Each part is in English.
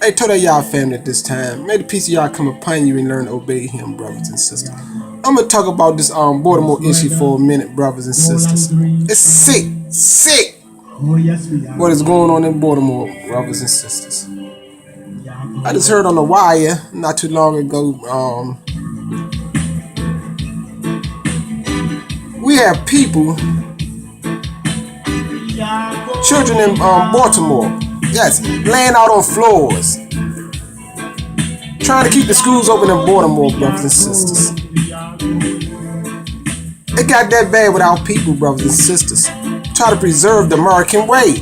Hey, told that y'all family at this time. May the peace of y'all come upon you and learn to obey him, brothers and sisters. I'm gonna talk about this Baltimore issue for a minute, brothers and sisters. It's sick. What is going on in Baltimore, brothers and sisters? I just heard on the wire not too long ago. We have people, children in Baltimore, yes, laying out on floors, trying to keep the schools open in Baltimore, brothers and sisters. It got that bad with our people, brothers and sisters. Try to preserve the American way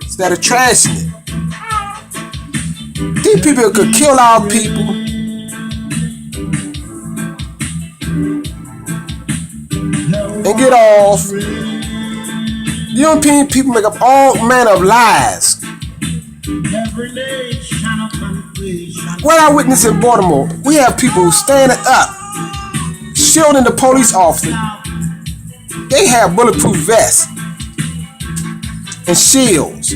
instead of trashing it. These people could kill our people. And get off. The European people make up all manner of lies. What I witnessed in Baltimore, we have people standing up, shielding the police officer. They have bulletproof vests and shields.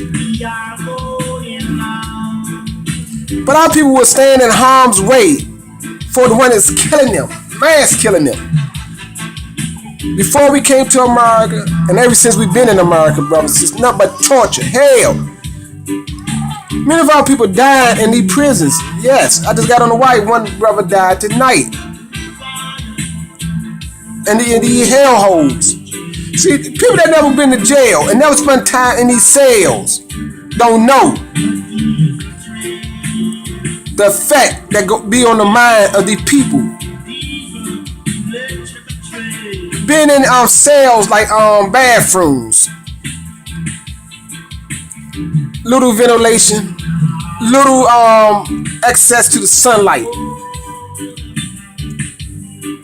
But our people will stand in harm's way for the one that's killing them, mass killing them. Before we came to America, and ever since we've been in America, brothers, it's nothing but torture, hell. Many of our people died in these prisons. Yes, I just got on the wire. One brother died tonight. And in these hellholes. See, people that never been to jail and never spent time in these cells don't know the effect that be on the mind of these people. Being in our cells like bathrooms, little ventilation, little access to the sunlight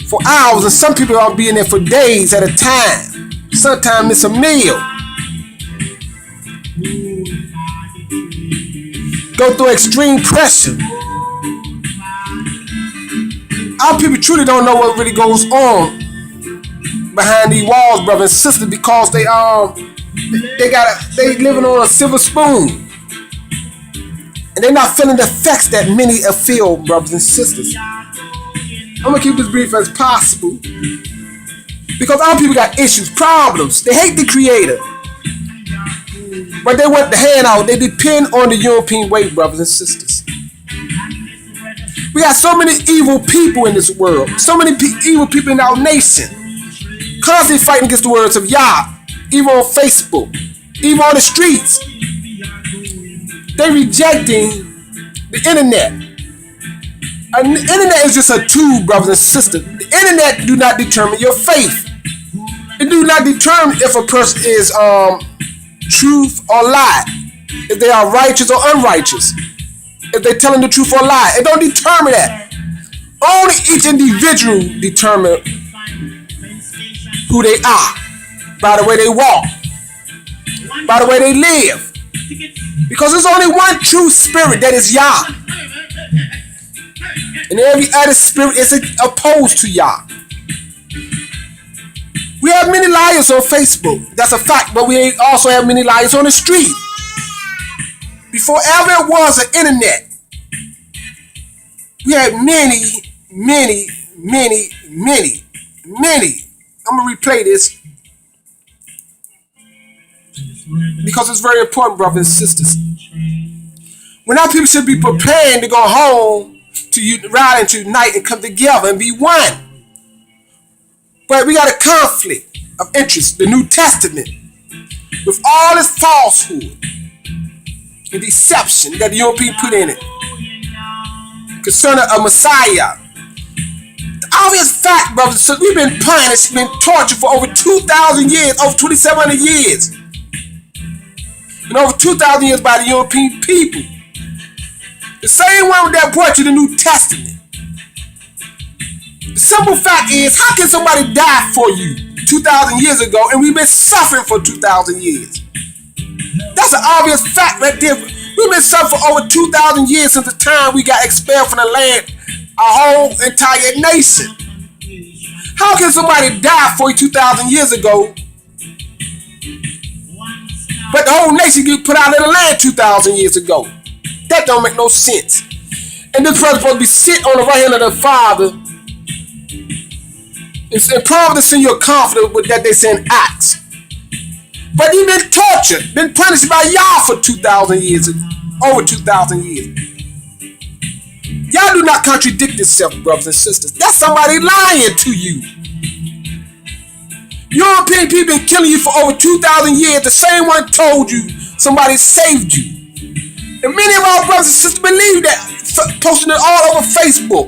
for hours, and some people are being there for days at a time. Sometimes it's a meal. Go through extreme pressure. Our people truly don't know what really goes on behind these walls, brothers and sisters, because they living on a silver spoon, and they're not feeling the effects that many feel, brothers and sisters. I'm gonna keep this brief as possible because our people got issues, problems. They hate the Creator, but they want the handout. They depend on the European way, brothers and sisters. We got so many evil people in this world, so many evil people in our nation, constantly fighting against the words of Yah, even on Facebook, even on the streets. They rejecting the internet. The internet is just a tool, brothers and sisters. The internet do not determine your faith. It do not determine if a person is truth or lie, if they are righteous or unrighteous, if they're telling the truth or lie. It don't determine that. Only each individual determine who they are by the way they walk, by the way they live. Because there's only one true spirit, that is Yah. And every other spirit is opposed to Yah. We have many liars on Facebook, that's a fact, but we also have many liars on the street. Before ever it was an internet, we had many. I'm going to replay this because it's very important, brothers and sisters. When our people should be preparing to go home, to ride and to unite and come together and be one. But we got a conflict of interest, the New Testament, with all this falsehood and deception that the European put in it concerning a Messiah. The obvious fact, brothers, so we've been punished, been tortured for over 2,000 years, over 2,700 years, and over 2,000 years by the European people. The same one that brought you the New Testament. The simple fact is, how can somebody die for you 2,000 years ago and we've been suffering for 2,000 years? That's an obvious fact right there. We've been suffering for over 2,000 years since the time we got expelled from the land, our whole entire nation. How can somebody die for you 2,000 years ago, but the whole nation get put out of the land 2,000 years ago? That don't make no sense. And this person supposed to be sitting on the right hand of the Father. And probably send you a confidence with that they send acts. But he been tortured, been punished by y'all for 2,000 years, over 2,000 years. Y'all do not contradict yourself, brothers and sisters. That's somebody lying to you. European people been killing you for over 2,000 years. The same one told you somebody saved you. And many of our brothers and sisters believe that, posting it all over Facebook,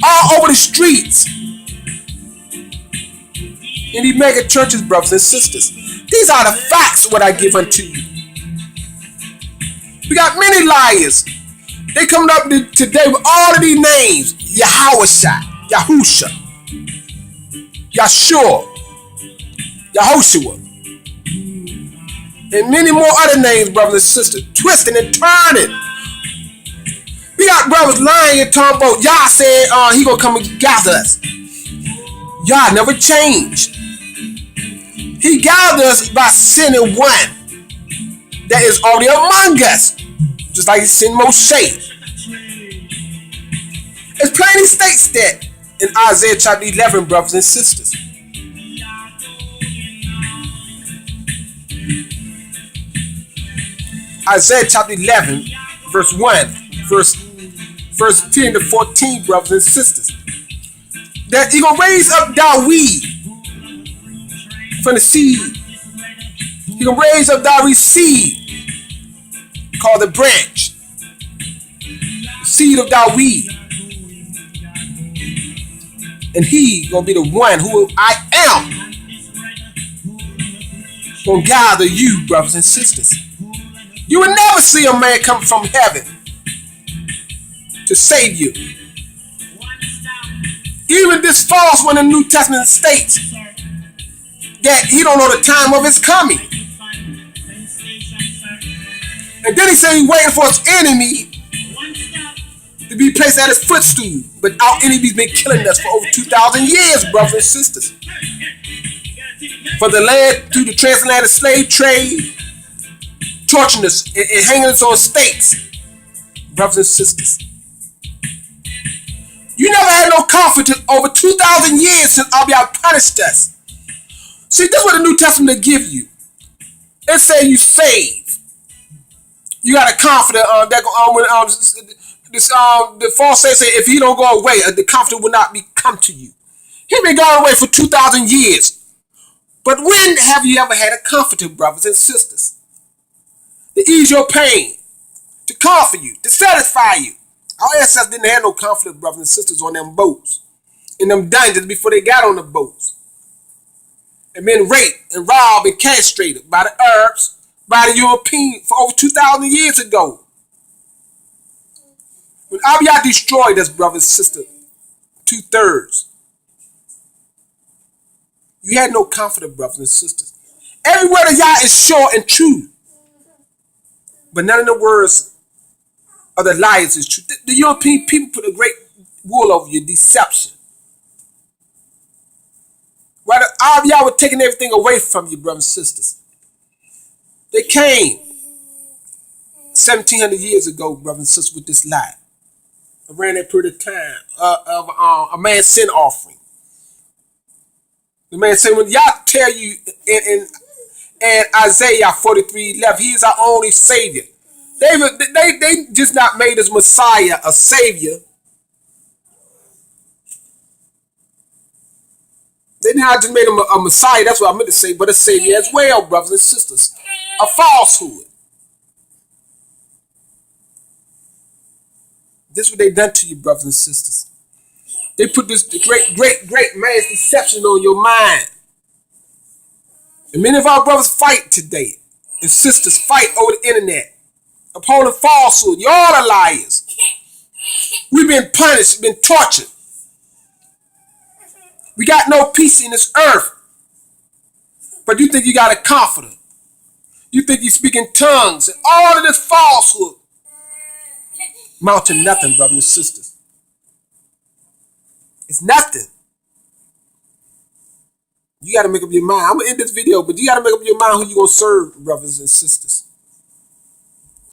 all over the streets. In these mega churches, brothers and sisters. These are the facts what I give unto you. We got many liars. They coming up today with all of these names. Yahawashai, Yahusha, Yahshua, Yahoshua, and many more other names, brothers and sisters. Twisting and turning. We got brothers lying and talking about Yah said he gonna come and gather us. Yah never changed. He gathered us by sending one that is already among us. Just like he sent Moshe. It plainly states that in Isaiah chapter 11, brothers and sisters. Isaiah chapter 11, verse 1, verse 10 to 14, brothers and sisters. That he gonna raise up Dawid from the seed. He gonna raise up David's seed, called the branch, the seed of David, and he gonna be the one who I am, gonna gather you, brothers and sisters. You will never see a man come from heaven to save you. Even this false one in the New Testament states that he don't know the time of his coming. And then he said he's waiting for his enemy to be placed at his footstool. But our enemy's been killing us for over 2,000 years, brothers and sisters. For the land, through the transatlantic slave trade, torturing us and hanging us on stakes, brothers and sisters. You never had no comfort over 2,000 years since Abiyah punished us. See, that's what the New Testament give you. It say you save. You got a confidence the false say if he don't go away, the confidence will not come to you. He been gone away for 2,000 years. But when have you ever had a comforter, brothers and sisters? To ease your pain, to comfort you, to satisfy you. Our ancestors didn't have no comfort, brothers and sisters, on them boats, in them dungeons before they got on the boats. And been raped and robbed and castrated by the Arabs, by the Europeans for over 2,000 years ago. When Abiyah destroyed us, brothers and sisters, 2/3, you had no comfort, brothers and sisters. Every word of Yah is sure and true. But none of the words of the liars is true. The European people put a great wool over you, deception. While the Abiyah were taking everything away from you, brothers and sisters. They came 1,700 years ago, brothers and sisters, with this lie. Around that period of time of a man's sin offering. The man said, when Yah tell you in Isaiah 43:11, he is our only Savior. They just not made his Messiah a Savior. They not just made him a Messiah, that's what I meant to say, but a Savior as well, brothers and sisters. A falsehood. This is what they done to you, brothers and sisters. They put this great mass deception on your mind. And many of our brothers fight today, and sisters fight over the internet, upholding falsehood. You all are liars. We've been punished, been tortured. We got no peace in this earth. But you think you got a comforter. You think you speak in tongues and all of this falsehood. Amount to nothing, brothers and sisters. It's nothing. You got to make up your mind. I'm going to end this video, but you got to make up your mind who you going to serve, brothers and sisters.